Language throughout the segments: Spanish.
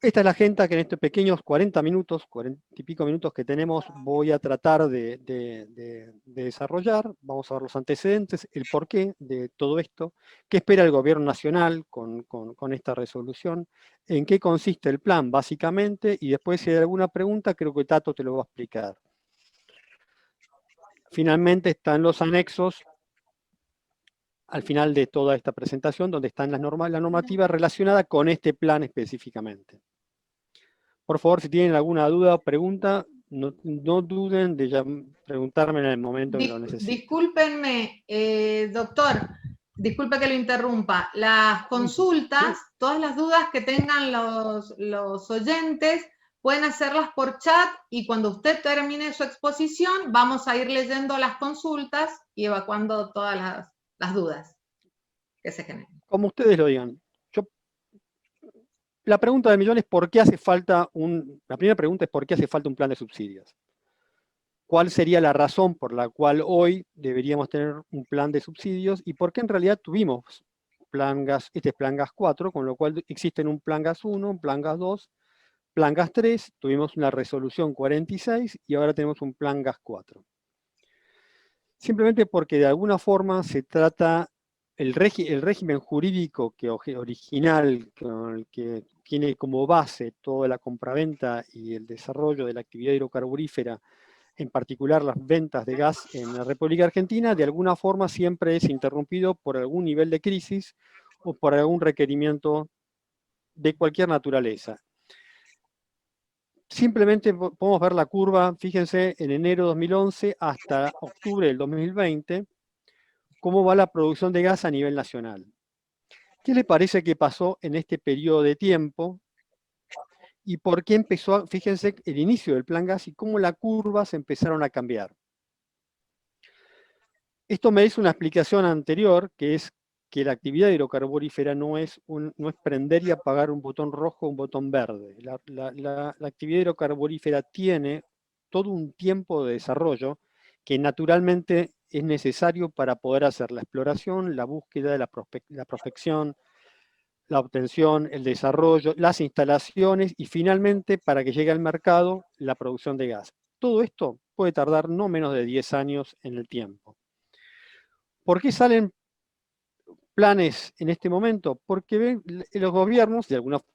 Esta es la agenda que en estos pequeños 40 minutos, 40 y pico minutos que tenemos, voy a tratar de desarrollar. Vamos a ver los antecedentes, el porqué de todo esto, qué espera el gobierno nacional con esta resolución, en qué consiste el plan, básicamente, y después si hay alguna pregunta, creo que Tato te lo va a explicar. Finalmente están los anexos al final de toda esta presentación, donde están la normativa relacionada con este plan específicamente. Por favor, si tienen alguna duda o pregunta, no duden de preguntarme en el momento que lo necesiten. Discúlpenme, doctor, disculpe que lo interrumpa. Las consultas, todas las dudas que tengan los oyentes, pueden hacerlas por chat y cuando usted termine su exposición, vamos a ir leyendo las consultas y evacuando todas las dudas que se generen. Como ustedes lo digan. La pregunta del millón es ¿por qué hace falta la primera pregunta es ¿por qué hace falta un plan de subsidios? ¿Cuál sería la razón por la cual hoy deberíamos tener un plan de subsidios y por qué en realidad tuvimos plan gas, este es plan gas 4, con lo cual existen un plan gas 1, un plan gas 2, plan gas 3, tuvimos una resolución 46 y ahora tenemos un plan gas 4. Simplemente porque de alguna forma se trata el régimen jurídico original con el que tiene como base toda la compraventa y el desarrollo de la actividad hidrocarburífera, en particular las ventas de gas en la República Argentina, de alguna forma siempre es interrumpido por algún nivel de crisis o por algún requerimiento de cualquier naturaleza. Simplemente podemos ver la curva, fíjense, en enero de 2011 hasta octubre del 2020, cómo va la producción de gas a nivel nacional. ¿Qué le parece que pasó en este periodo de tiempo? ¿Y por qué empezó, fíjense, el inicio del plan gas y cómo las curvas empezaron a cambiar? Esto me dice una explicación anterior, que es que la actividad hidrocarburífera no es prender y apagar un botón rojo o un botón verde. La actividad hidrocarburífera tiene todo un tiempo de desarrollo que naturalmente es necesario para poder hacer la exploración, la búsqueda, la prospección, la obtención, el desarrollo, las instalaciones y finalmente para que llegue al mercado la producción de gas. Todo esto puede tardar no menos de 10 años en el tiempo. ¿Por qué salen planes en este momento? Porque ven los gobiernos,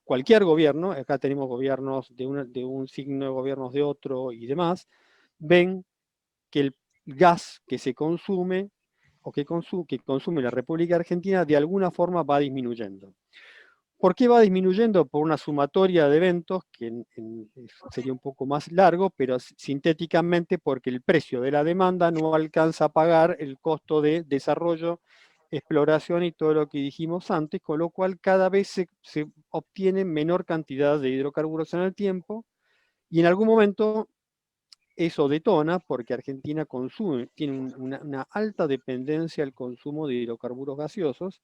cualquier gobierno, acá tenemos gobiernos de un signo, gobiernos de otro y demás, ven que el gas que se consume o que consume la República Argentina de alguna forma va disminuyendo. ¿Por qué va disminuyendo? Por una sumatoria de eventos, que sería un poco más largo, pero sintéticamente porque el precio de la demanda no alcanza a pagar el costo de desarrollo, exploración y todo lo que dijimos antes, con lo cual cada vez se obtiene menor cantidad de hidrocarburos en el tiempo, y en algún momento eso detona porque Argentina tiene una alta dependencia al consumo de hidrocarburos gaseosos,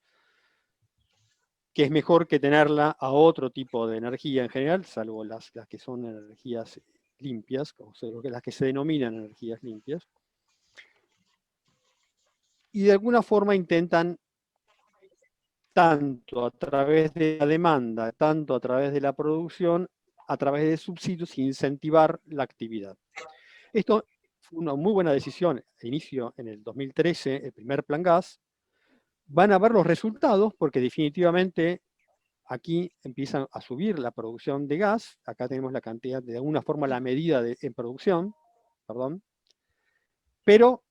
que es mejor que tenerla a otro tipo de energía en general, salvo las que son energías limpias, o sea, las que se denominan energías limpias. Y de alguna forma intentan, tanto a través de la demanda, tanto a través de la producción, a través de subsidios, incentivar la actividad. Esto fue una muy buena decisión, inicio en el 2013, el primer plan gas. Van a ver los resultados porque definitivamente aquí empiezan a subir la producción de gas. Acá tenemos la cantidad, de alguna forma, la medida en producción. Perdón. Pero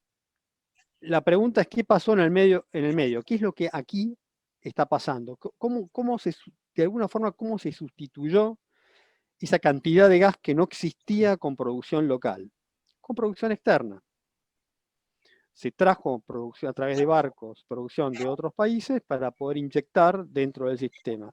la pregunta es, ¿qué pasó en el medio? ¿Qué es lo que aquí está pasando? De alguna forma, ¿cómo se sustituyó esa cantidad de gas que no existía con producción local? Con producción externa. Se trajo producción a través de barcos, producción de otros países para poder inyectar dentro del sistema.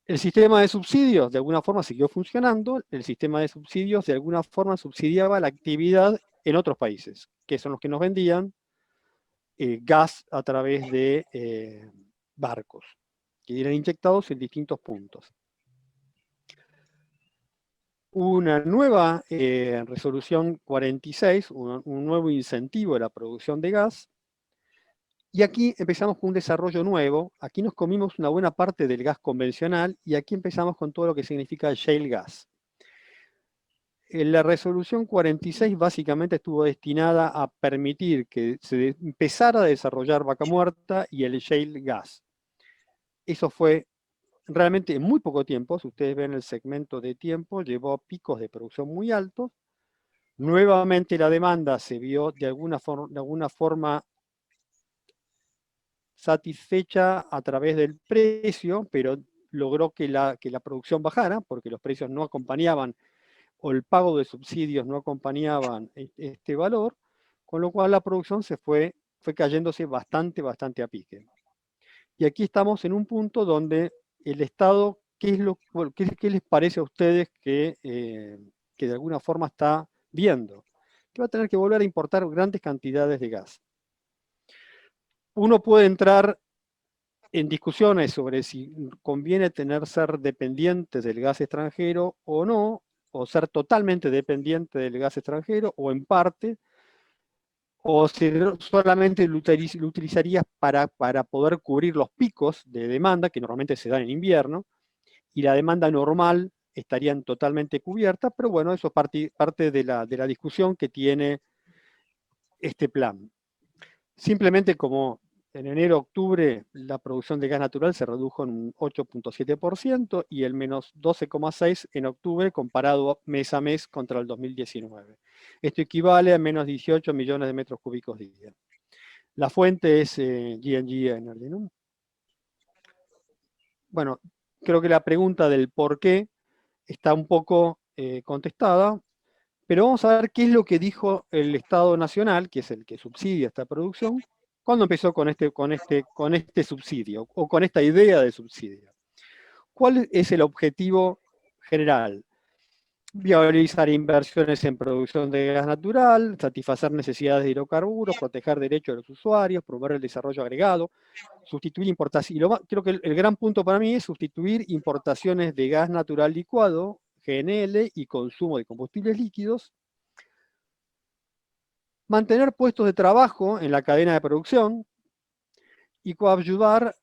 El sistema de subsidios de alguna forma siguió funcionando, el sistema de subsidios de alguna forma subsidiaba la actividad en otros países, que son los que nos vendían gas a través de barcos, que eran inyectados en distintos puntos. Una nueva resolución 46, un nuevo incentivo de la producción de gas, Y aquí empezamos con un desarrollo nuevo, aquí nos comimos una buena parte del gas convencional y aquí empezamos con todo lo que significa el shale gas. La resolución 46 básicamente estuvo destinada a permitir que se empezara a desarrollar Vaca Muerta y el shale gas. Eso fue realmente en muy poco tiempo, si ustedes ven el segmento de tiempo, llevó a picos de producción muy altos. Nuevamente la demanda se vio de alguna forma satisfecha a través del precio, pero logró que la producción bajara porque los precios no acompañaban o el pago de subsidios no acompañaban este valor, con lo cual la producción fue cayéndose bastante a pique. Y aquí estamos en un punto donde el Estado, ¿qué les parece a ustedes que de alguna forma está viendo? Que va a tener que volver a importar grandes cantidades de gas. Uno puede entrar en discusiones sobre si conviene ser dependientes del gas extranjero o no, o ser totalmente dependiente del gas extranjero, o en parte, o si solamente lo utilizarías para poder cubrir los picos de demanda que normalmente se dan en invierno, y la demanda normal estarían totalmente cubiertas, pero bueno, eso es parte de la discusión que tiene este plan. Simplemente como en enero-octubre la producción de gas natural se redujo en un 8,7% y el menos 12,6% en octubre comparado mes a mes contra el 2019. Esto equivale a menos 18 millones de metros cúbicos día. La fuente es G&G Energy, ¿no? Bueno, creo que la pregunta del por qué está un poco contestada, pero vamos a ver qué es lo que dijo el Estado Nacional, que es el que subsidia esta producción, cuando empezó con este subsidio, o con esta idea de subsidio. ¿Cuál es el objetivo general? Viabilizar inversiones en producción de gas natural, satisfacer necesidades de hidrocarburos, proteger derechos de los usuarios, promover el desarrollo agregado, sustituir importaciones. Creo que el gran punto para mí es sustituir importaciones de gas natural licuado, GNL, y consumo de combustibles líquidos, mantener puestos de trabajo en la cadena de producción y coadyuvar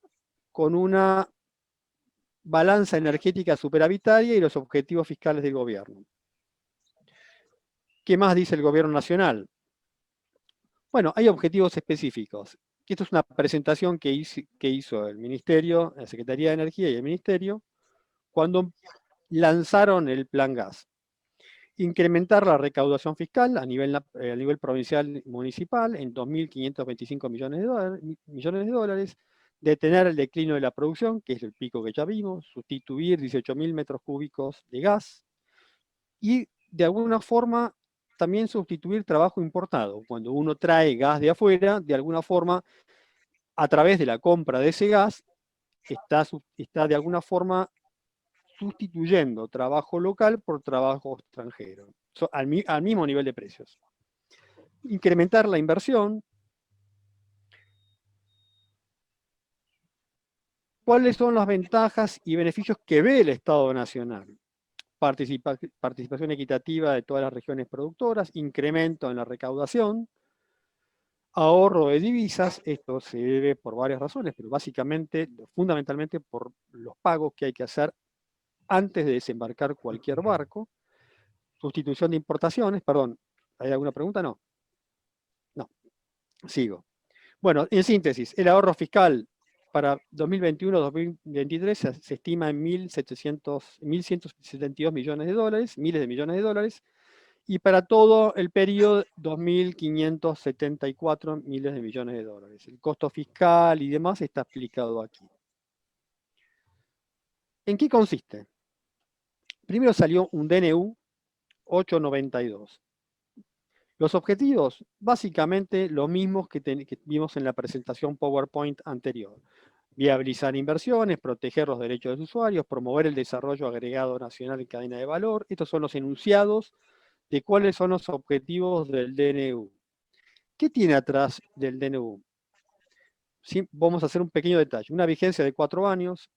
con una balanza energética superavitaria y los objetivos fiscales del gobierno. ¿Qué más dice el gobierno nacional? Bueno, hay objetivos específicos. Esto es una presentación que hizo el Ministerio, la Secretaría de Energía y el Ministerio, cuando lanzaron el Plan Gas. Incrementar la recaudación fiscal a nivel provincial y municipal en 2.525 millones de dólares, detener el declino de la producción, que es el pico que ya vimos, sustituir 18.000 metros cúbicos de gas y de alguna forma también sustituir trabajo importado. Cuando uno trae gas de afuera, de alguna forma, a través de la compra de ese gas, está de alguna forma sustituyendo trabajo local por trabajo extranjero, al mismo nivel de precios. Incrementar la inversión. ¿Cuáles son las ventajas y beneficios que ve el Estado Nacional? Participación equitativa de todas las regiones productoras, incremento en la recaudación, ahorro de divisas. Esto se debe por varias razones, pero básicamente, fundamentalmente por los pagos que hay que hacer antes de desembarcar cualquier barco. Sustitución de importaciones, perdón, ¿hay alguna pregunta? No. No, sigo. Bueno, en síntesis, el ahorro fiscal para 2021-2023 se estima en 1.172 millones de dólares, miles de millones de dólares, y para todo el periodo 2.574 miles de millones de dólares. El costo fiscal y demás está explicado aquí. ¿En qué consiste? Primero salió un DNU 892. Los objetivos, básicamente los mismos que vimos en la presentación PowerPoint anterior. Viabilizar inversiones, proteger los derechos de los usuarios, promover el desarrollo agregado nacional en cadena de valor. Estos son los enunciados de cuáles son los objetivos del DNU. ¿Qué tiene atrás del DNU? Sí, vamos a hacer un pequeño detalle. Una vigencia de 4 años,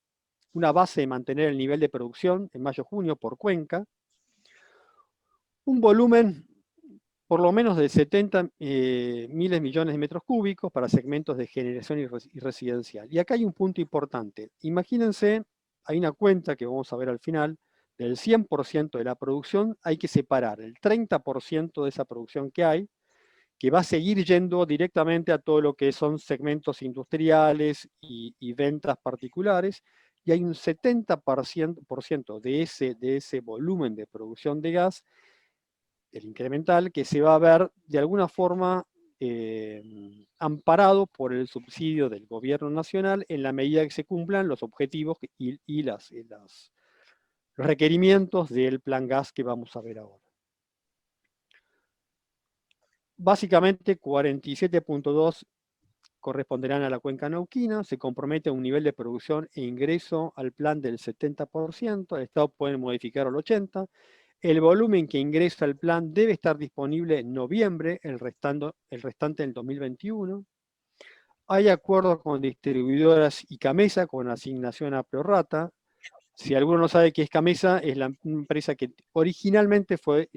una base de mantener el nivel de producción en mayo-junio por cuenca, un volumen por lo menos de 70 miles millones de metros cúbicos para segmentos de generación y residencial. Y acá hay un punto importante. Imagínense, hay una cuenta que vamos a ver al final, del 100% de la producción hay que separar el 30% de esa producción que hay, que va a seguir yendo directamente a todo lo que son segmentos industriales y ventas particulares, y hay un 70% de ese volumen de producción de gas, el incremental, que se va a ver de alguna forma amparado por el subsidio del gobierno nacional en la medida que se cumplan los objetivos y los requerimientos del plan gas que vamos a ver ahora. Básicamente 47.2 corresponderán a la cuenca neuquina, se compromete a un nivel de producción e ingreso al plan del 70%, el Estado puede modificar al 80%, el volumen que ingresa al plan debe estar disponible en noviembre, el restante en el 2021. Hay acuerdos con distribuidoras y Camesa con asignación a prorrata. Si alguno no sabe qué es Camesa, es la empresa que originalmente fue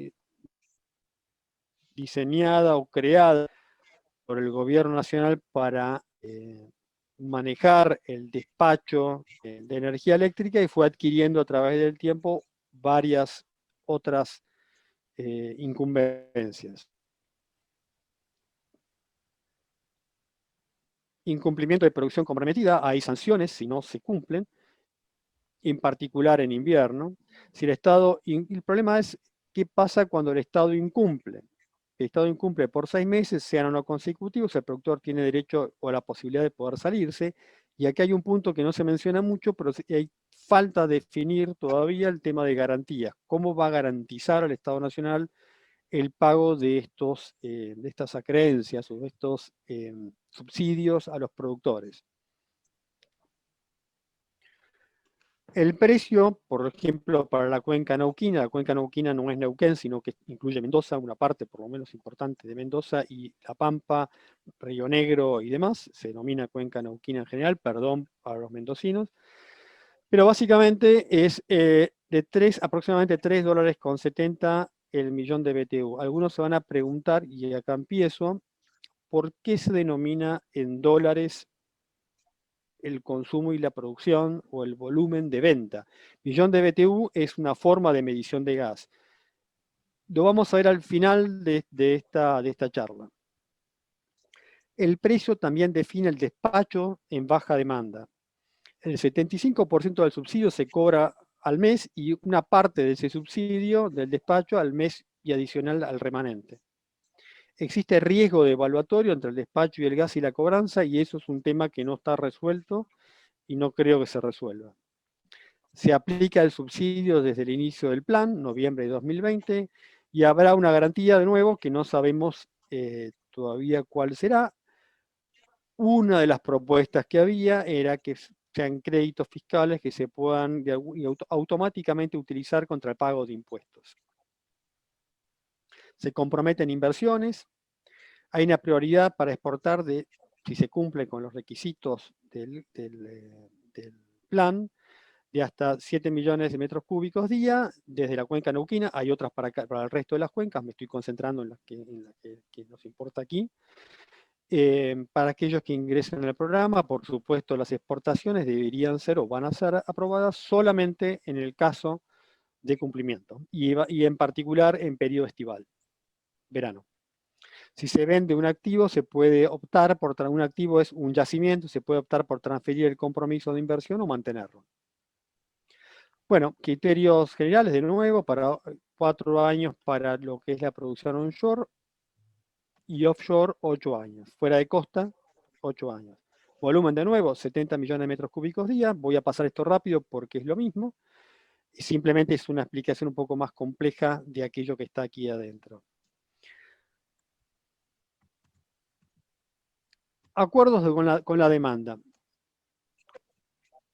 diseñada o creada por el gobierno nacional para manejar el despacho de energía eléctrica y fue adquiriendo a través del tiempo varias otras incumbencias. Incumplimiento de producción comprometida, hay sanciones si no se cumplen, en particular en invierno. Si el Estado, el problema es qué pasa cuando el Estado incumple. El Estado incumple por 6 meses, sean o no consecutivos, el productor tiene derecho o la posibilidad de poder salirse. Y aquí hay un punto que no se menciona mucho, pero hay falta definir todavía el tema de garantías. ¿Cómo va a garantizar el Estado Nacional el pago de estas acreencias o de estos subsidios a los productores? El precio, por ejemplo, para la cuenca neuquina no es Neuquén, sino que incluye Mendoza, una parte por lo menos importante de Mendoza, y La Pampa, Río Negro y demás, se denomina cuenca neuquina en general, perdón para los mendocinos, pero básicamente es aproximadamente $3.70 el millón de BTU. Algunos se van a preguntar, y acá empiezo, ¿por qué se denomina en dólares el consumo y la producción o el volumen de venta? Millón de BTU es una forma de medición de gas. Lo vamos a ver al final de esta charla. El precio también define el despacho en baja demanda. El 75% del subsidio se cobra al mes y una parte de ese subsidio del despacho al mes y adicional al remanente. Existe riesgo de evaluatorio entre el despacho y el gas y la cobranza, y eso es un tema que no está resuelto y no creo que se resuelva. Se aplica el subsidio desde el inicio del plan, noviembre de 2020, y habrá una garantía de nuevo que no sabemos todavía cuál será. Una de las propuestas que había era que sean créditos fiscales que se puedan automáticamente utilizar contra el pago de impuestos. Se comprometen inversiones, hay una prioridad para exportar si se cumple con los requisitos del plan, de hasta 7 millones de metros cúbicos día, desde la cuenca neuquina. Hay otras para el resto de las cuencas, me estoy concentrando en las que nos importa aquí. Para aquellos que ingresen en el programa, por supuesto, las exportaciones deberían ser o van a ser aprobadas solamente en el caso de cumplimiento, y en particular en periodo estival, verano. Si se vende un activo, se puede optar por, un activo es un yacimiento, se puede optar por transferir el compromiso de inversión o mantenerlo. Bueno, criterios generales de nuevo, para 4 años para lo que es la producción onshore y offshore 8 años. Fuera de costa, 8 años. Volumen de nuevo, 70 millones de metros cúbicos día. Voy a pasar esto rápido porque es lo mismo. Y simplemente es una explicación un poco más compleja de aquello que está aquí adentro. Acuerdos con la demanda.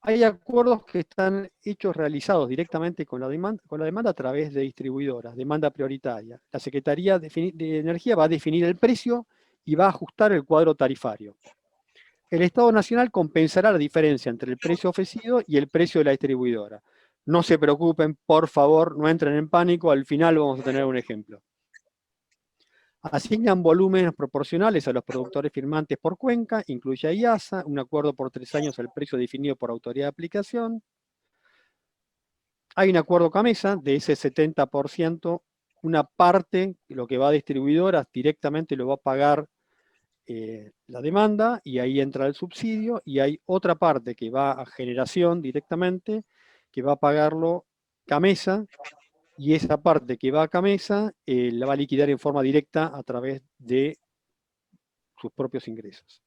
Hay acuerdos que están realizados directamente con la demanda a través de distribuidoras, demanda prioritaria. La Secretaría de Energía va a definir el precio y va a ajustar el cuadro tarifario. El Estado Nacional compensará la diferencia entre el precio ofrecido y el precio de la distribuidora. No se preocupen, por favor, no entren en pánico, al final vamos a tener un ejemplo. Asignan volúmenes proporcionales a los productores firmantes por cuenca, incluye a IASA, un acuerdo por 3 años al precio definido por autoridad de aplicación. Hay un acuerdo CAMESA, de ese 70%, una parte, lo que va a distribuidoras, directamente lo va a pagar la demanda, y ahí entra el subsidio, y hay otra parte que va a generación directamente, que va a pagarlo CAMESA, y esa parte que va a CAMESA la va a liquidar en forma directa a través de sus propios ingresos.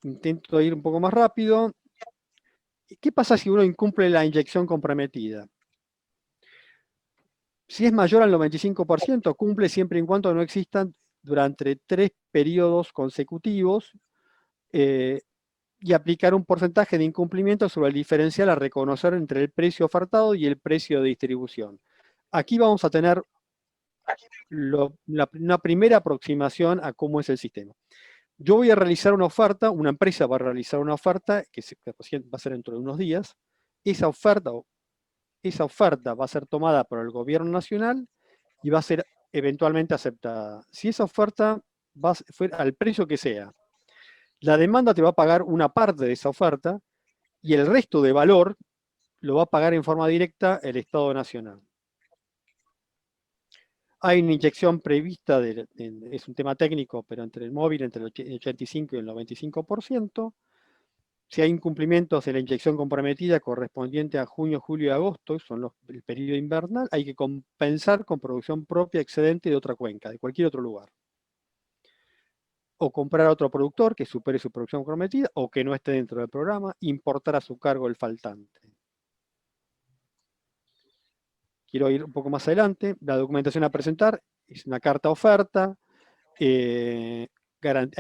Intento ir un poco más rápido. ¿Qué pasa si uno incumple la inyección comprometida? Si es mayor al 95%, cumple siempre y cuando no existan durante 3 periodos consecutivos y aplicar un porcentaje de incumplimiento sobre el diferencial a reconocer entre el precio ofertado y el precio de distribución. Aquí vamos a tener una primera aproximación a cómo es el sistema. Yo voy a realizar una oferta, una empresa va a realizar una oferta que va a ser dentro de unos días. Esa oferta va a ser tomada por el gobierno nacional y va a ser eventualmente aceptada. Si esa oferta fue al precio que sea, la demanda te va a pagar una parte de esa oferta y el resto de valor lo va a pagar en forma directa el Estado Nacional. Hay una inyección prevista, es un tema técnico, pero entre el móvil, entre el 85 y el 95%. Si hay incumplimientos de la inyección comprometida correspondiente a junio, julio y agosto, son el periodo invernal, hay que compensar con producción propia excedente de otra cuenca, de cualquier otro lugar. O comprar a otro productor que supere su producción comprometida o que no esté dentro del programa, importar a su cargo el faltante. Quiero ir un poco más adelante. La documentación a presentar es una carta oferta, hay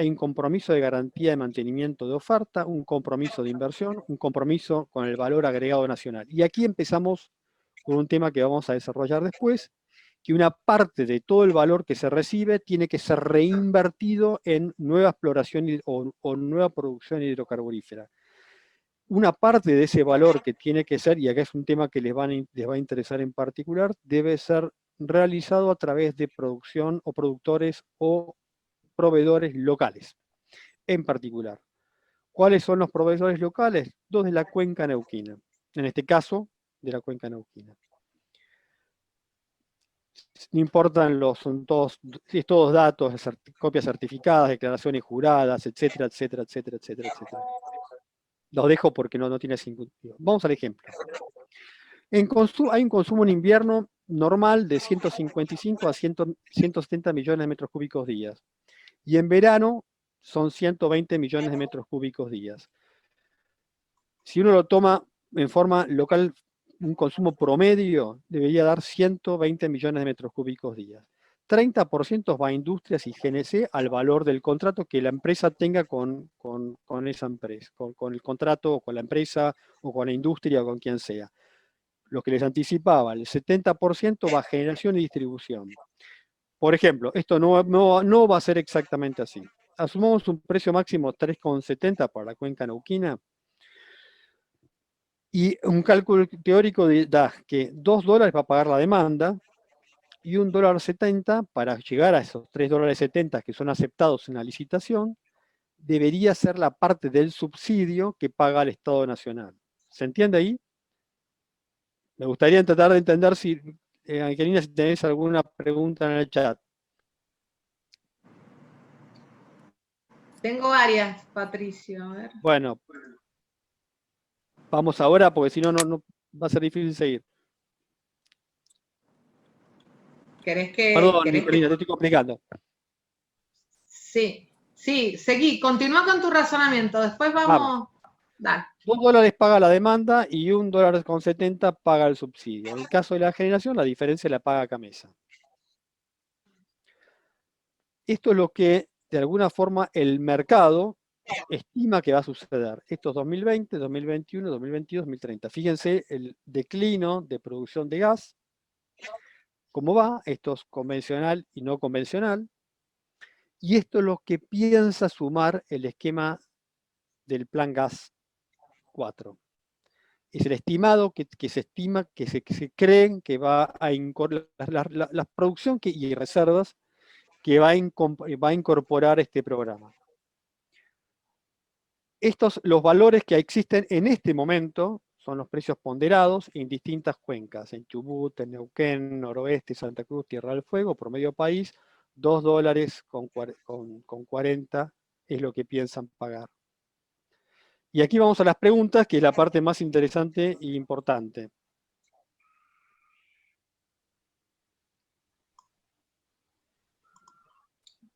un compromiso de garantía de mantenimiento de oferta, un compromiso de inversión, un compromiso con el valor agregado nacional. Y aquí empezamos con un tema que vamos a desarrollar después, que una parte de todo el valor que se recibe tiene que ser reinvertido en nueva exploración o nueva producción hidrocarburífera. Una parte de ese valor que tiene que ser, y acá es un tema que les va a interesar en particular, debe ser realizado a través de producción o productores o proveedores locales, en particular. ¿Cuáles son los proveedores locales? 2 de la cuenca neuquina, en este caso, de la cuenca neuquina. No importan son todos datos, copias certificadas, declaraciones juradas, etcétera, etcétera, etcétera, etcétera, etcétera. Los dejo porque no tiene sentido. Vamos al ejemplo. Hay un consumo en invierno normal de 155 a 170 millones de metros cúbicos días. Y en verano son 120 millones de metros cúbicos días. Si uno lo toma en forma local, un consumo promedio debería dar 120 millones de metros cúbicos días. 30% va a industrias y GNC al valor del contrato que la empresa tenga con esa empresa, con el contrato, o con la empresa, o con la industria, o con quien sea. Lo que les anticipaba, el 70% va a generación y distribución. Por ejemplo, esto no va a ser exactamente así. Asumamos un precio máximo 3,70 para la cuenca neuquina, y un cálculo teórico da que $2 va a pagar la demanda y $1.70 para llegar a esos $3.70 que son aceptados en la licitación, debería ser la parte del subsidio que paga el Estado Nacional. ¿Se entiende ahí? Me gustaría tratar de entender si, Angelina, si tenés alguna pregunta en el chat. Tengo varias, Patricio. A ver. Bueno, vamos ahora porque si no, no va a ser difícil seguir. Perdón, Nicolina, te estoy complicando. Sí, seguí. Continúa con tu razonamiento. Después vamos. Dale. $2 paga la demanda y $1.70 paga el subsidio. En el caso de la generación, la diferencia la paga CAMESA. Esto es lo que, de alguna forma, el mercado estima que va a suceder. Esto es 2020, 2021, 2022, 2030. Fíjense el declino de producción de gas, cómo va. Esto es convencional y no convencional. Y esto es lo que piensa sumar el esquema del Plan Gas 4. es el estimado que se estima, que se creen que va a incorporar la producción y reservas que va a incorporar este programa. Los valores que existen en este momento son los precios ponderados en distintas cuencas, en Chubut, en Neuquén, Noroeste, Santa Cruz, Tierra del Fuego, promedio país, $2,40 es lo que piensan pagar. Y aquí vamos a las preguntas, que es la parte más interesante e importante.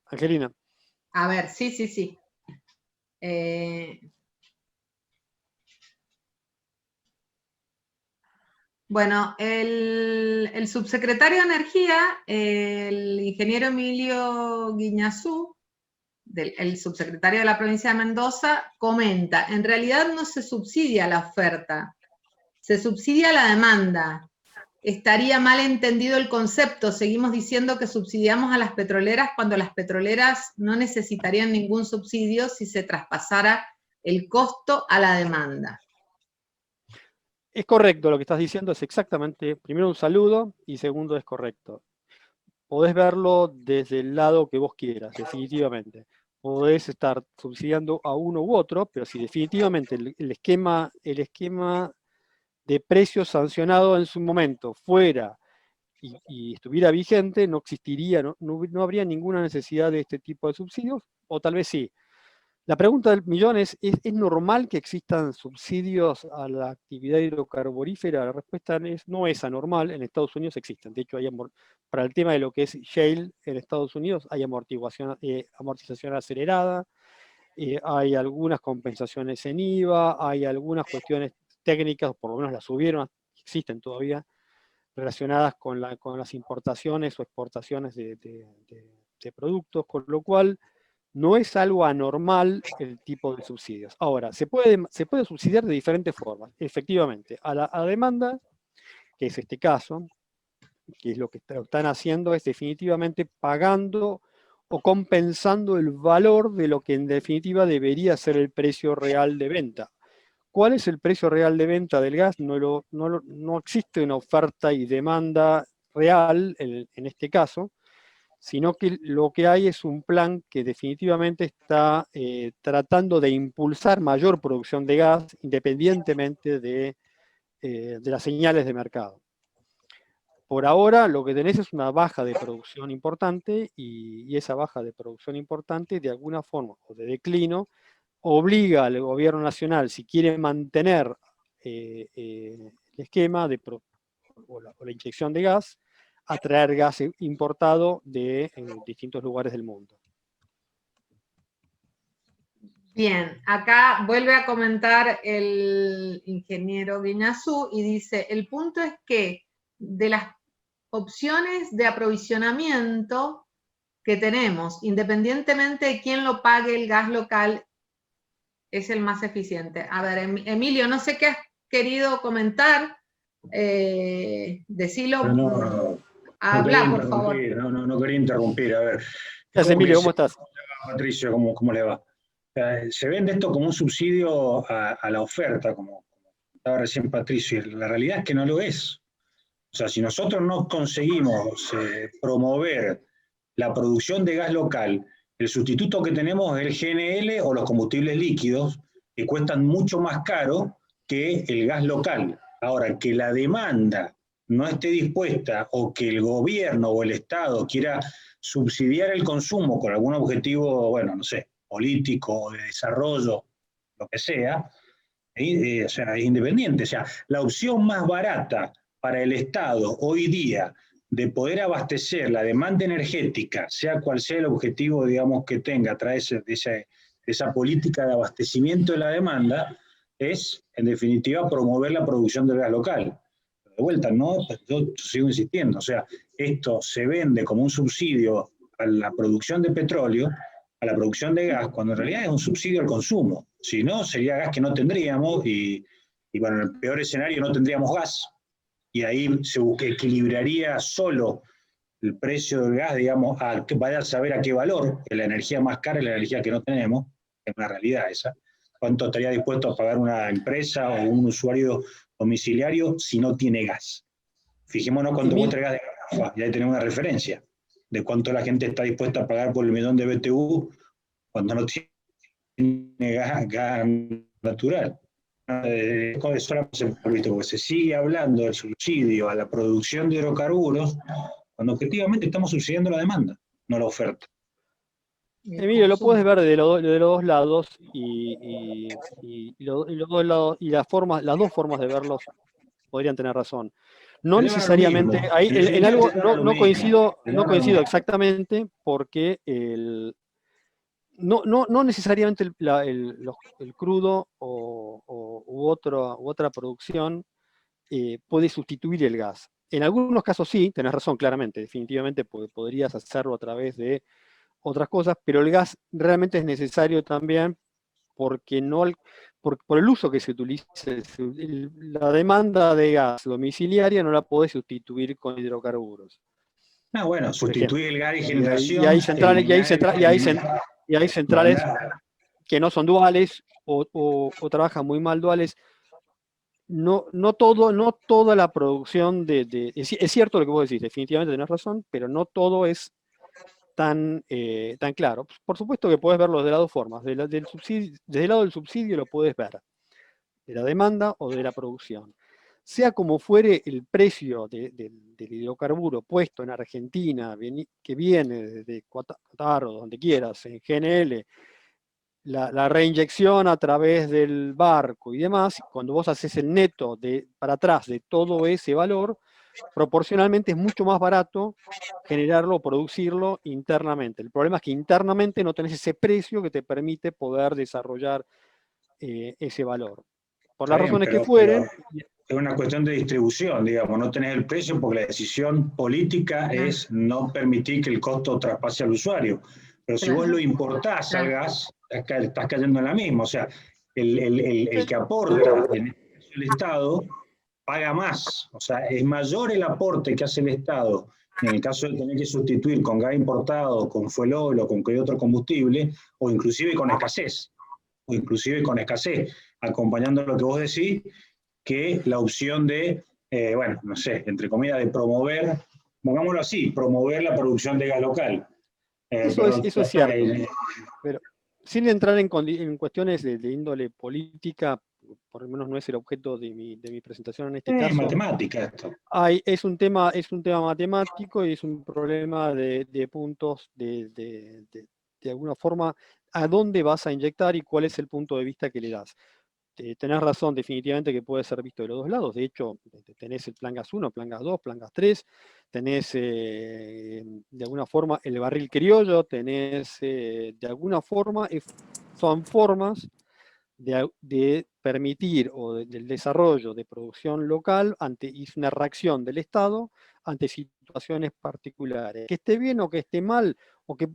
Angelina. A ver, sí. Bueno, el subsecretario de Energía, el ingeniero Emilio Guiñazú, el subsecretario de la provincia de Mendoza, comenta, en realidad no se subsidia la oferta, se subsidia la demanda. Estaría mal entendido el concepto, seguimos diciendo que subsidiamos a las petroleras cuando las petroleras no necesitarían ningún subsidio si se traspasara el costo a la demanda. Es correcto lo que estás diciendo, es exactamente, primero un saludo y segundo es correcto. Podés verlo desde el lado que vos quieras, definitivamente. Podés estar subsidiando a uno u otro, pero si definitivamente el esquema de precios sancionado en su momento fuera y estuviera vigente, no existiría, no habría ninguna necesidad de este tipo de subsidios, o tal vez sí. La pregunta del millón ¿es normal que existan subsidios a la actividad hidrocarburífera? La respuesta no es anormal, en Estados Unidos existen. De hecho, para el tema de lo que es shale en Estados Unidos hay amortización acelerada, hay algunas compensaciones en IVA, hay algunas cuestiones técnicas, por lo menos las subieron, existen todavía, relacionadas con las importaciones o exportaciones de productos, con lo cual no es algo anormal el tipo de subsidios. Ahora, se puede subsidiar de diferentes formas. Efectivamente, a la demanda, que es este caso, que es lo que están haciendo, es definitivamente pagando o compensando el valor de lo que en definitiva debería ser el precio real de venta. ¿Cuál es el precio real de venta del gas? No existe una oferta y demanda real en este caso, sino que lo que hay es un plan que definitivamente está tratando de impulsar mayor producción de gas independientemente de las señales de mercado. Por ahora lo que tenés es una baja de producción importante y esa baja de producción importante de alguna forma o de declino obliga al gobierno nacional, si quiere mantener el esquema o la inyección de gas, a traer gas importado de distintos lugares del mundo. Bien, acá vuelve a comentar el ingeniero Guiñazú y dice, el punto es que de las opciones de aprovisionamiento que tenemos, independientemente de quién lo pague, el gas local es el más eficiente. A ver, Emilio, no sé qué has querido comentar, decilo. Habla, por favor. No quería interrumpir, a ver. ¿Qué haces, Emilio? ¿Cómo estás? Patricio, ¿cómo le va? Se vende esto como un subsidio a la oferta, como estaba recién Patricio, y la realidad es que no lo es. O sea, si nosotros no conseguimos promover la producción de gas local, el sustituto que tenemos es el GNL o los combustibles líquidos, que cuestan mucho más caro que el gas local. Ahora, que la demanda no esté dispuesta o que el gobierno o el Estado quiera subsidiar el consumo con algún objetivo, bueno, no sé, político o de desarrollo, lo que sea, o sea, es independiente. O sea, la opción más barata para el Estado hoy día de poder abastecer la demanda energética, sea cual sea el objetivo, digamos, que tenga a través de esa política de abastecimiento de la demanda, es, en definitiva, promover la producción del gas local. De vuelta, ¿no? Yo sigo insistiendo, o sea, esto se vende como un subsidio a la producción de petróleo, a la producción de gas, cuando en realidad es un subsidio al consumo. Si no, sería gas que no tendríamos y bueno, en el peor escenario no tendríamos gas. Y ahí se equilibraría solo el precio del gas, digamos, vaya a saber a qué valor, que la energía más cara es la energía que no tenemos, es una realidad esa. ¿Cuánto estaría dispuesto a pagar una empresa o un usuario domiciliario si no tiene gas. Fijémonos cuánto cuesta el gas de garrafa, y ahí tenemos una referencia de cuánto la gente está dispuesta a pagar por el millón de BTU cuando no tiene gas natural. Porque se sigue hablando del subsidio a la producción de hidrocarburos, cuando objetivamente estamos subsidiando la demanda, no la oferta. Emilio, lo puedes ver de los dos lados y los dos lados, y las dos formas de verlos podrían tener razón. No necesariamente, ahí, en algo no coincido exactamente, porque no necesariamente el crudo u otra producción puede sustituir el gas. En algunos casos sí, tenés razón, claramente, definitivamente podrías hacerlo a través de otras cosas, pero el gas realmente es necesario también porque por el uso que se utiliza, la demanda de gas domiciliaria no la podés sustituir con hidrocarburos. Bueno, sustituir el gas de generación. Y hay centrales que no son duales o trabajan muy mal duales. No toda la producción es cierto lo que vos decís, definitivamente tenés razón, pero no todo es tan claro. Por supuesto que puedes verlo de las dos formas. Desde el lado del subsidio lo puedes ver, de la demanda o de la producción. Sea como fuere el precio del hidrocarburo puesto en Argentina, que viene desde Qatar o donde quieras, en GNL, la reinyección a través del barco y demás, cuando vos haces el neto para atrás de todo ese valor, proporcionalmente es mucho más barato generarlo o producirlo internamente. El problema es que internamente no tenés ese precio que te permite poder desarrollar ese valor. Por las razones que fueren. Es una cuestión de distribución, digamos, no tenés el precio porque la decisión política es no permitir que el costo traspase al usuario. Pero si vos lo importás al gas, estás cayendo en la misma. O sea, el que aporta, en este caso el Estado, paga más. O sea, es mayor el aporte que hace el Estado en el caso de tener que sustituir con gas importado, con fuel oil o con cualquier otro combustible, o inclusive con escasez, acompañando lo que vos decís, que la opción de, bueno, no sé, entre comillas, de promover, pongámoslo así, promover la producción de gas local. Eso es cierto, pero sin entrar en cuestiones de índole política, por lo menos no es el objeto de mi presentación en este caso. Es matemática esto. Es un tema matemático y es un problema de puntos, de alguna forma, a dónde vas a inyectar y cuál es el punto de vista que le das. Tenés razón, definitivamente que puede ser visto de los dos lados. De hecho, tenés el Plan Gas 1, Plan Gas 2, Plan Gas 3, tenés de alguna forma el barril criollo, tenés de alguna forma, son formas de permitir o del desarrollo de producción local y una reacción del Estado ante situaciones particulares. Que esté bien o que esté mal, o que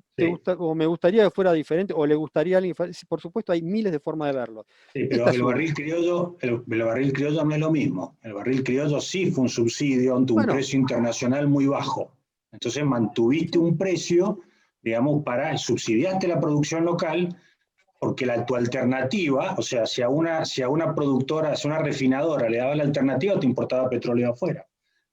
o me gustaría que fuera diferente, o le gustaría a alguien, por supuesto hay miles de formas de verlo. Sí, pero el barril criollo no es lo mismo. El barril criollo sí fue un subsidio ante un precio internacional muy bajo. Entonces mantuviste un precio, digamos, subsidiaste la producción local, porque tu alternativa, o sea, si a una productora, si a una refinadora le daba la alternativa, te importaba petróleo afuera.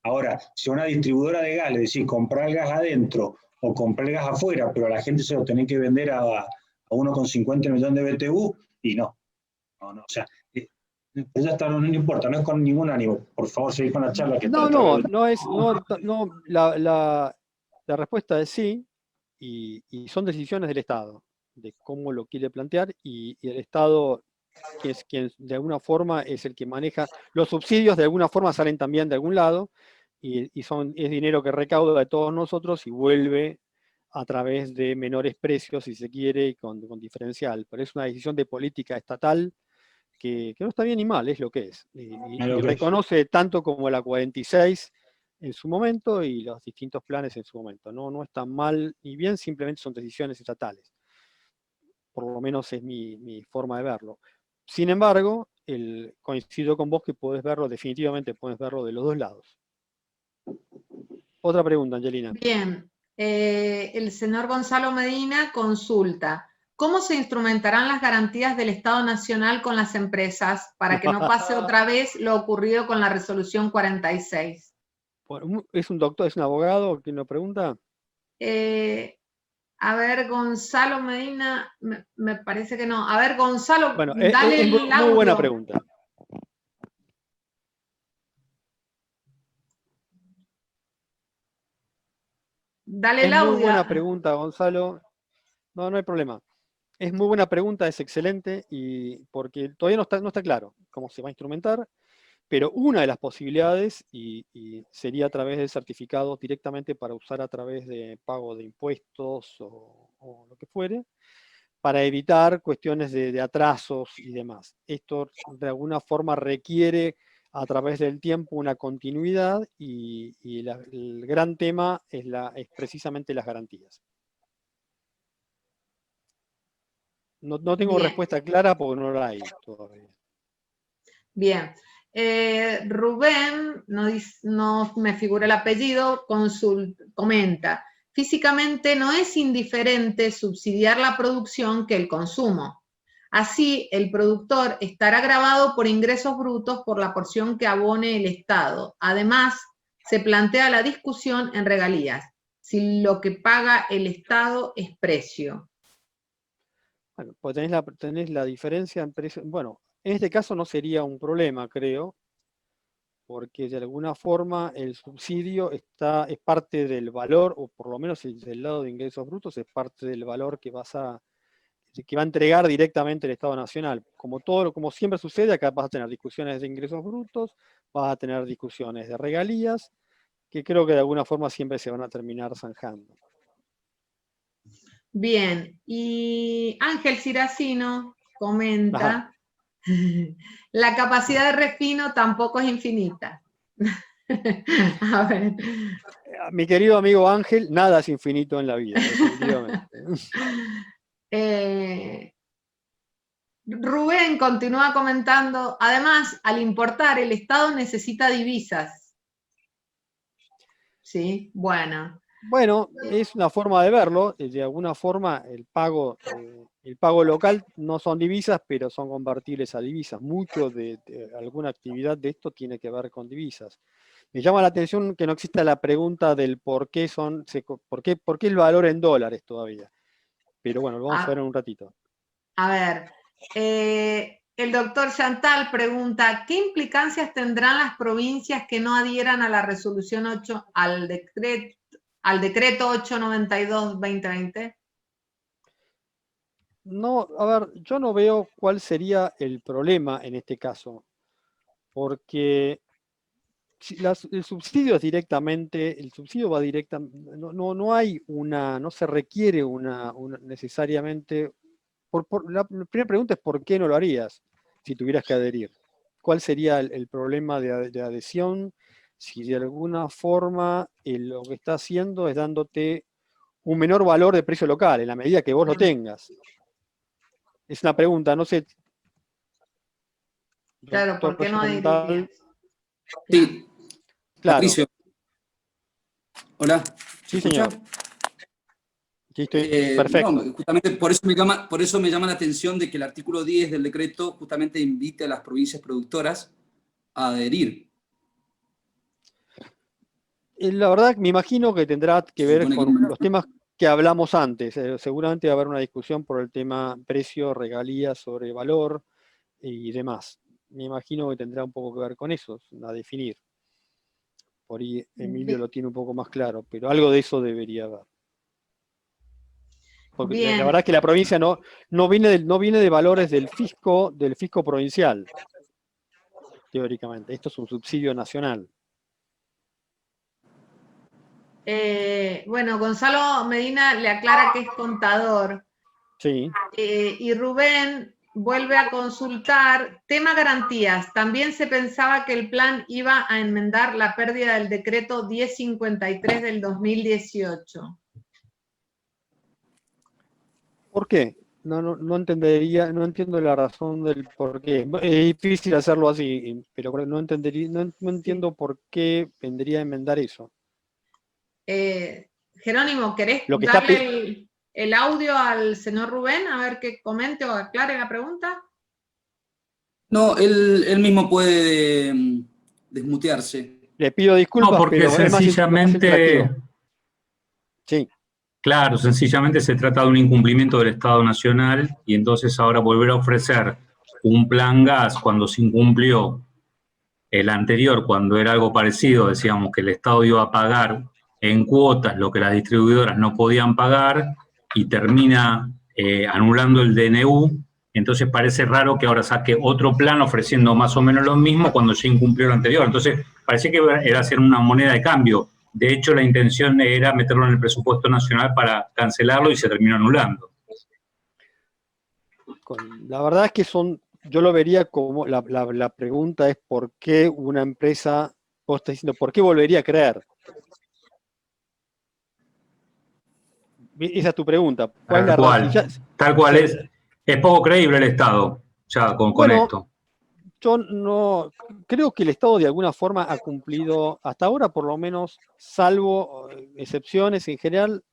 Ahora, si a una distribuidora de gas le decís comprar el gas adentro o comprar el gas afuera, pero a la gente se lo tenés que vender a 1,50 millones de BTU, y no, o sea, ya está, no importa, no es con ningún ánimo. Por favor, seguid con la charla. La respuesta es sí, y son decisiones del Estado, de cómo lo quiere plantear, y el Estado, que es quien de alguna forma es el que maneja, los subsidios de alguna forma salen también de algún lado, y es dinero que recauda de todos nosotros y vuelve a través de menores precios, si se quiere, y con diferencial. Pero es una decisión de política estatal que no está bien ni mal, es lo que es. Y reconoce tanto como la 46 en su momento y los distintos planes en su momento. No está mal ni bien, simplemente son decisiones estatales. Por lo menos es mi forma de verlo. Sin embargo, coincido con vos que definitivamente podés verlo de los dos lados. Otra pregunta, Angelina. Bien, el señor Gonzalo Medina consulta, ¿cómo se instrumentarán las garantías del Estado Nacional con las empresas para que no pase otra vez lo ocurrido con la resolución 46? Bueno, ¿es un doctor, es un abogado quien lo pregunta? A ver, Gonzalo Medina, me parece que no. A ver, Gonzalo, Bueno, dale es el muy audio. buena pregunta. Dale el Es muy audio. buena pregunta, Gonzalo. No, no hay problema. Es muy buena pregunta, es excelente, y porque todavía no está claro cómo se va a instrumentar, pero una de las posibilidades, y sería a través de certificados directamente para usar a través de pago de impuestos o lo que fuere, para evitar cuestiones de atrasos y demás. Esto de alguna forma requiere a través del tiempo una continuidad y el gran tema es precisamente las garantías. No tengo Bien. respuesta clara porque no la hay todavía. Bien. Rubén, no me figura el apellido, comenta, físicamente no es indiferente subsidiar la producción que el consumo. Así, el productor estará gravado por ingresos brutos por la porción que abone el Estado. Además, se plantea la discusión en regalías, si lo que paga el Estado es precio. Bueno, pues tenés la diferencia en precio. Bueno, en este caso no sería un problema, creo, porque de alguna forma el subsidio es parte del valor, o por lo menos del lado de ingresos brutos, es parte del valor que va a entregar directamente el Estado Nacional. Como siempre sucede, acá vas a tener discusiones de ingresos brutos, vas a tener discusiones de regalías, que creo que de alguna forma siempre se van a terminar zanjando. Bien, y Ángel Ciracino comenta, la capacidad de refino tampoco es infinita. A ver. Mi querido amigo Ángel, nada es infinito en la vida, definitivamente. Rubén continúa comentando, además, al importar, el Estado necesita divisas. Sí, bueno. Bueno, es una forma de verlo. De alguna forma, el pago local no son divisas, pero son convertibles a divisas. Mucho de alguna actividad de esto tiene que ver con divisas. Me llama la atención que no exista la pregunta del por qué el valor en dólares todavía. Pero bueno, lo vamos a ver en un ratito. A ver, el doctor Chantal pregunta, ¿qué implicancias tendrán las provincias que no adhieran a la resolución 8, al decreto 892-2020? No, a ver, yo no veo cuál sería el problema en este caso, porque el subsidio es directamente, el subsidio va directamente, no se requiere necesariamente, la primera pregunta es ¿por qué no lo harías si tuvieras que adherir? ¿Cuál sería el problema de adhesión si de alguna forma lo que está haciendo es dándote un menor valor de precio local en la medida que vos lo tengas? Es una pregunta, no sé. Claro, ¿por qué no adherirías? Sí, claro. Patricio. Hola. Sí, señor. Sí, perfecto. No, justamente por eso me llama la atención de que el artículo 10 del decreto justamente invite a las provincias productoras a adherir. La verdad, me imagino que tendrá que ver con los temas que hablamos antes. Seguramente va a haber una discusión por el tema precio, regalías sobre valor y demás. Me imagino que tendrá un poco que ver con eso, a definir. Por ahí Emilio lo tiene un poco más claro, pero algo de eso debería haber. Porque la verdad es que la provincia no viene de valores del fisco provincial, teóricamente. Esto es un subsidio nacional. Bueno, Gonzalo Medina le aclara que es contador. Sí. Y Rubén vuelve a consultar, tema garantías. También se pensaba que el plan iba a enmendar la pérdida del decreto 1053 del 2018. ¿Por qué? No entiendo la razón del por qué. Es difícil hacerlo así, pero no entiendo por qué vendría a enmendar eso. Jerónimo, ¿querés Lo que darle el audio al señor Rubén, a ver que comente o aclare la pregunta. No, él mismo puede desmutearse. Le pido disculpas, No, porque pero es más sencillamente, interactivo. Sí. claro, sencillamente se trata de un incumplimiento del Estado Nacional y entonces ahora volver a ofrecer un plan gas cuando se incumplió el anterior, cuando era algo parecido, decíamos que el Estado iba a pagar en cuotas lo que las distribuidoras no podían pagar y termina anulando el DNU. Entonces parece raro que ahora saque otro plan ofreciendo más o menos lo mismo cuando ya incumplió lo anterior. Entonces parece que era hacer una moneda de cambio. De hecho, la intención era meterlo en el presupuesto nacional para cancelarlo y se terminó anulando. La verdad es que yo lo vería como, la pregunta es ¿por qué una empresa, vos estás diciendo, ¿por qué volvería a creer? Esa es tu pregunta. ¿Cuál es la razón? Tal cual es poco creíble el Estado ya con Bueno, esto. yo no creo que el Estado de alguna forma ha cumplido, hasta ahora por lo menos, salvo excepciones, en general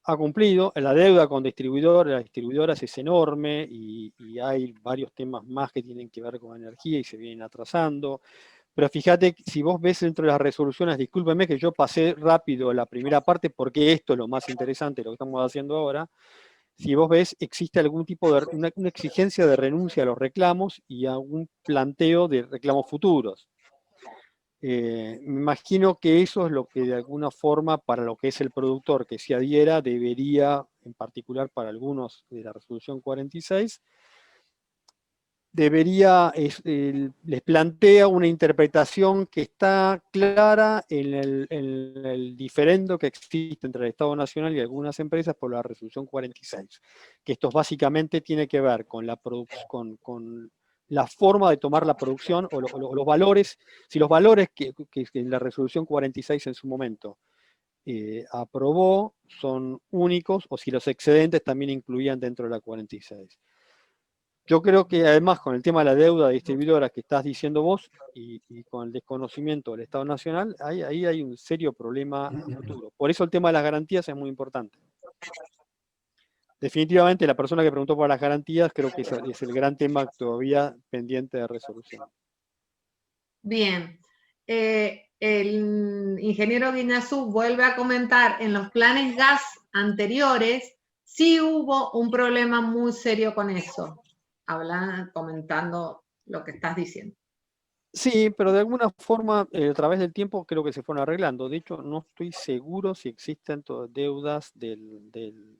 ha cumplido. La deuda con las distribuidoras es enorme y hay varios temas más que tienen que ver con energía y se vienen atrasando. Pero fíjate, si vos ves dentro de las resoluciones, discúlpeme que yo pasé rápido la primera parte porque esto es lo más interesante de lo que estamos haciendo ahora. Si vos ves, existe algún tipo de una exigencia de renuncia a los reclamos y algún planteo de reclamos futuros. Me imagino que eso es lo que de alguna forma para lo que es el productor que se adhiera debería, en particular para algunos de la resolución 46, les plantea una interpretación que está clara en el diferendo que existe entre el Estado Nacional y algunas empresas por la resolución 46, que esto básicamente tiene que ver con con la forma de tomar la producción o los valores, si los valores que en la resolución 46 en su momento aprobó son únicos o si los excedentes también incluían dentro de la 46. Yo creo que además con el tema de la deuda de distribuidoras que estás diciendo vos y con el desconocimiento del Estado Nacional, ahí hay un serio problema a futuro. Por eso el tema de las garantías es muy importante. Definitivamente la persona que preguntó por las garantías creo que es el gran tema todavía pendiente de resolución. Bien. El ingeniero Guiñazú vuelve a comentar, en los planes gas anteriores sí hubo un problema muy serio con eso. Comentando lo que estás diciendo. Sí, pero de alguna forma, a través del tiempo, creo que se fueron arreglando. De hecho, no estoy seguro si existen deudas de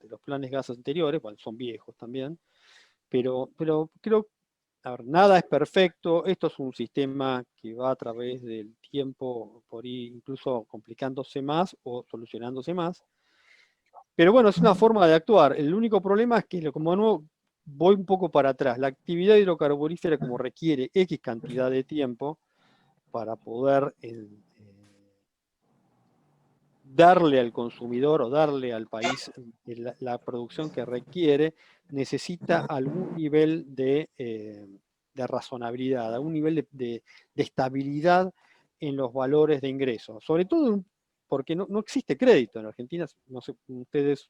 los planes gas anteriores, bueno, son viejos también, pero creo, a ver, nada es perfecto. Esto es un sistema que va a través del tiempo, por ir incluso complicándose más o solucionándose más. Pero bueno, es una forma de actuar. El único problema es que, como no voy un poco para atrás, la actividad hidrocarburífera como requiere X cantidad de tiempo para poder darle al consumidor o darle al país la producción que requiere, necesita algún nivel de razonabilidad, algún nivel de estabilidad en los valores de ingreso. Sobre todo porque no existe crédito en Argentina. No sé, ustedes,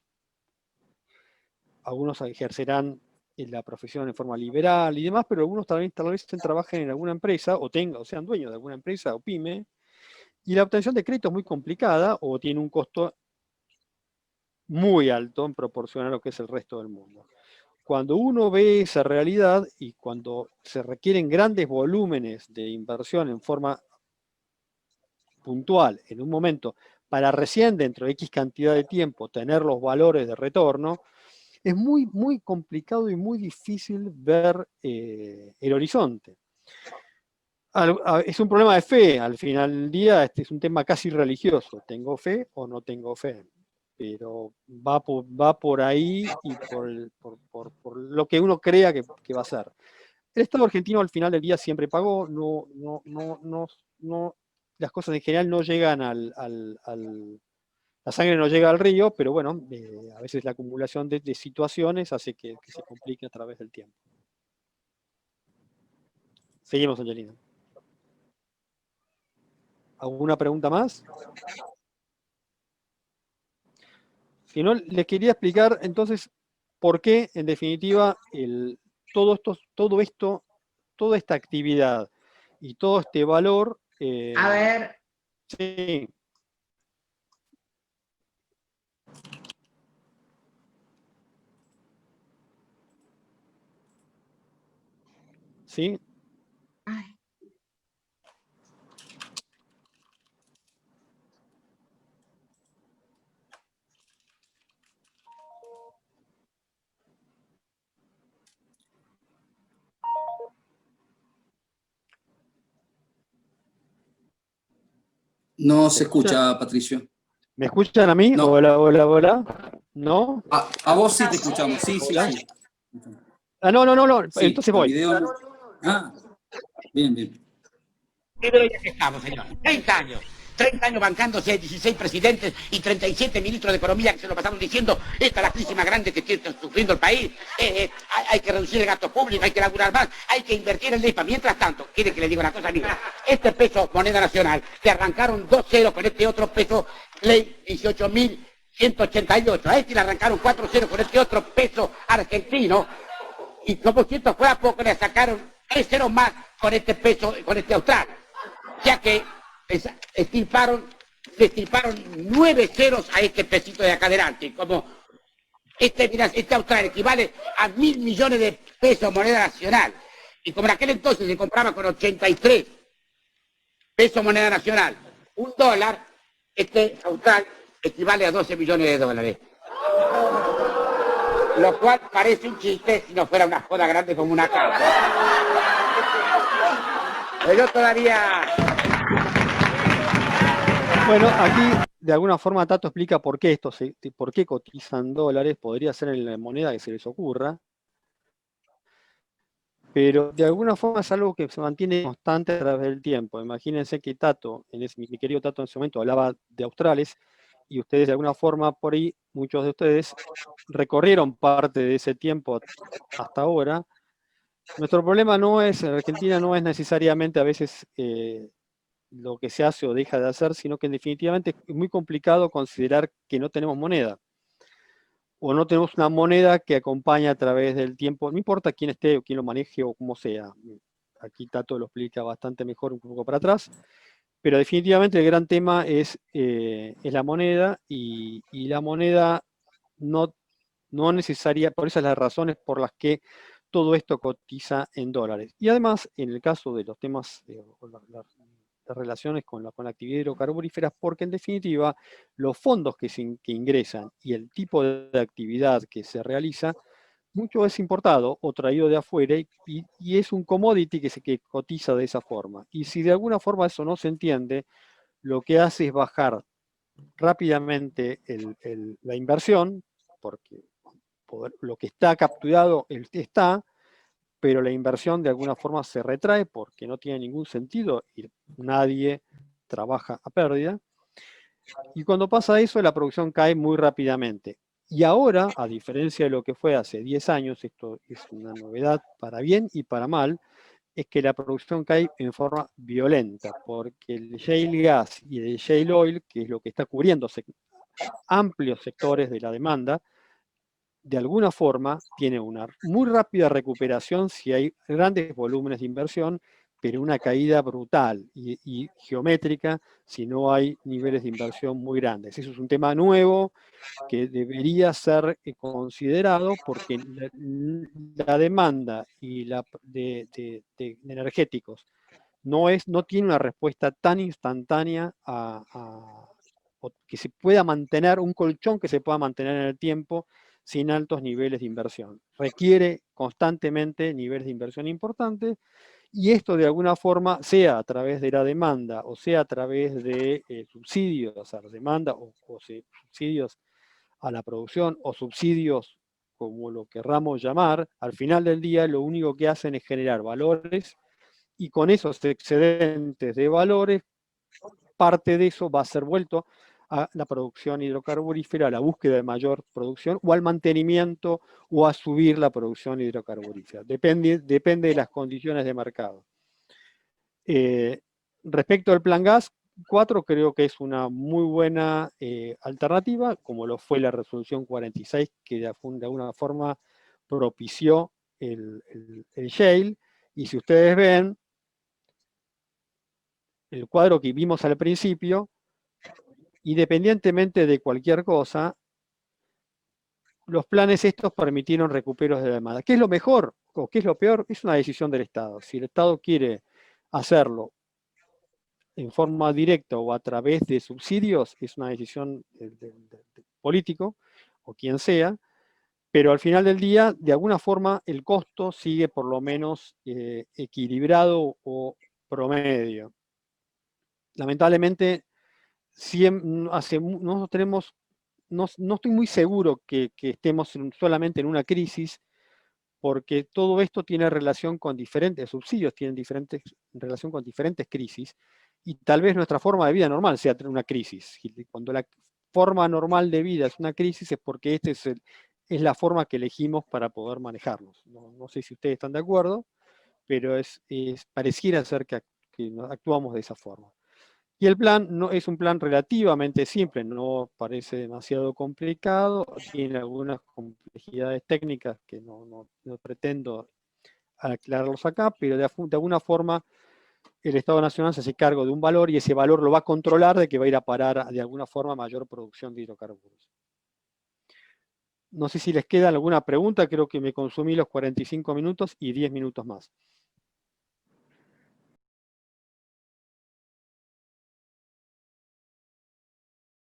algunos ejercerán la profesión en forma liberal y demás, pero algunos tal vez trabajen en alguna empresa o sean dueños de alguna empresa o pyme, y la obtención de crédito es muy complicada o tiene un costo muy alto en proporción a lo que es el resto del mundo. Cuando uno ve esa realidad y cuando se requieren grandes volúmenes de inversión en forma puntual, en un momento, para recién dentro de X cantidad de tiempo tener los valores de retorno, es muy, muy complicado y muy difícil ver el horizonte. Es un problema de fe, al final del día este es un tema casi religioso, ¿tengo fe o no tengo fe? Pero va por ahí y por lo que uno crea que va a ser. El Estado argentino al final del día siempre pagó, las cosas en general no llegan la sangre no llega al río, pero bueno, a veces la acumulación de situaciones hace que se complique a través del tiempo. Seguimos, Angelina. ¿Alguna pregunta más? sino les quería explicar entonces por qué, en definitiva, toda esta actividad y todo este valor... A ver, sí. ¿Sí? ay, No se escucha, Patricio. ¿Me escuchan a mí? No. Hola, hola, hola. ¿No? A vos sí te escuchamos, sí, sí, ¿Ya? sí. Ah, no, Sí, entonces el voy. video no. Ah, bien, bien. Pero ya que estamos, señor. 30 años. 30 años bancándose 16 presidentes y 37 ministros de Economía que se lo pasaron diciendo esta es la crisis más grande que está sufriendo el país. Hay que reducir el gasto público, hay que laburar más, hay que invertir en el IFA. Mientras tanto, quiere que le diga una cosa, amiga. Este peso, moneda nacional, le arrancaron 2 ceros con este otro peso, ley 18.188. A este le arrancaron 4 ceros con este otro peso argentino. Y como si esto fuera poco, le sacaron 3 ceros más con este peso, con este austral. Ya que le estirparon 9 ceros a este pesito de acá adelante. Como este austral equivale a 1.000 millones de pesos moneda nacional. Y como en aquel entonces se compraba con 83 pesos moneda nacional, $1, este austral equivale a 12 millones de dólares. Lo cual parece un chiste si no fuera una joda grande como una casa. Pero yo todavía... Bueno, aquí de alguna forma Tato explica por qué por qué cotizan dólares, podría ser en la moneda que se les ocurra, pero de alguna forma es algo que se mantiene constante a través del tiempo. Imagínense que Tato, mi querido Tato en ese momento hablaba de australes, y ustedes de alguna forma por ahí, muchos de ustedes recorrieron parte de ese tiempo hasta ahora. Nuestro problema en Argentina no es necesariamente a veces lo que se hace o deja de hacer, sino que definitivamente es muy complicado considerar que no tenemos moneda, o no tenemos una moneda que acompañe a través del tiempo, no importa quién esté o quién lo maneje o cómo sea. Aquí Tato lo explica bastante mejor un poco para atrás, pero definitivamente el gran tema es la moneda, y la moneda no necesaria, por esas las razones por las que todo esto cotiza en dólares. Y además, en el caso de los temas, las relaciones con la actividad hidrocarburífera, porque en definitiva los fondos que ingresan y el tipo de actividad que se realiza, mucho es importado o traído de afuera, y es un commodity que cotiza de esa forma. Y si de alguna forma eso no se entiende, lo que hace es bajar rápidamente la inversión, porque lo que está capturado está, pero la inversión de alguna forma se retrae porque no tiene ningún sentido y nadie trabaja a pérdida. Y cuando pasa eso, la producción cae muy rápidamente. Y ahora, a diferencia de lo que fue hace 10 años, esto es una novedad para bien y para mal, es que la producción cae en forma violenta, porque el shale gas y el shale oil, que es lo que está cubriendo amplios sectores de la demanda, de alguna forma tiene una muy rápida recuperación si hay grandes volúmenes de inversión, pero una caída brutal y geométrica si no hay niveles de inversión muy grandes. Eso es un tema nuevo que debería ser considerado, porque la demanda y de energéticos no tiene una respuesta tan instantánea que se pueda mantener, un colchón que se pueda mantener en el tiempo sin altos niveles de inversión. Requiere constantemente niveles de inversión importantes, y esto de alguna forma, sea a través de la demanda o sea a través de subsidios a la demanda, o subsidios a la producción, o subsidios como lo querramos llamar, al final del día lo único que hacen es generar valores, y con esos excedentes de valores, parte de eso va a ser vuelto a la producción hidrocarburífera, a la búsqueda de mayor producción, o al mantenimiento, o a subir la producción hidrocarburífera. Depende de las condiciones de mercado. Respecto al plan gas, 4 creo que es una muy buena alternativa, como lo fue la resolución 46, que de alguna forma propició el shale. Y si ustedes ven, el cuadro que vimos al principio, independientemente de cualquier cosa, los planes estos permitieron recuperos de demanda. ¿Qué es lo mejor o qué es lo peor? Es una decisión del Estado. Si el Estado quiere hacerlo en forma directa o a través de subsidios, es una decisión político o quien sea, pero al final del día, de alguna forma, el costo sigue por lo menos equilibrado o promedio. Lamentablemente, nosotros tenemos, no estoy muy seguro que estemos solamente en una crisis, porque todo esto tiene relación con diferentes subsidios, tienen relación con diferentes crisis, y tal vez nuestra forma de vida normal sea una crisis. Y cuando la forma normal de vida es una crisis es porque esta es la forma que elegimos para poder manejarnos. No sé si ustedes están de acuerdo, pero pareciera ser que actuamos de esa forma. Y el plan es un plan relativamente simple, no parece demasiado complicado, tiene algunas complejidades técnicas que no pretendo aclararlos acá, pero de alguna forma el Estado Nacional se hace cargo de un valor y ese valor lo va a controlar de que va a ir a parar de alguna forma a mayor producción de hidrocarburos. No sé si les queda alguna pregunta, creo que me consumí los 45 minutos y 10 minutos más.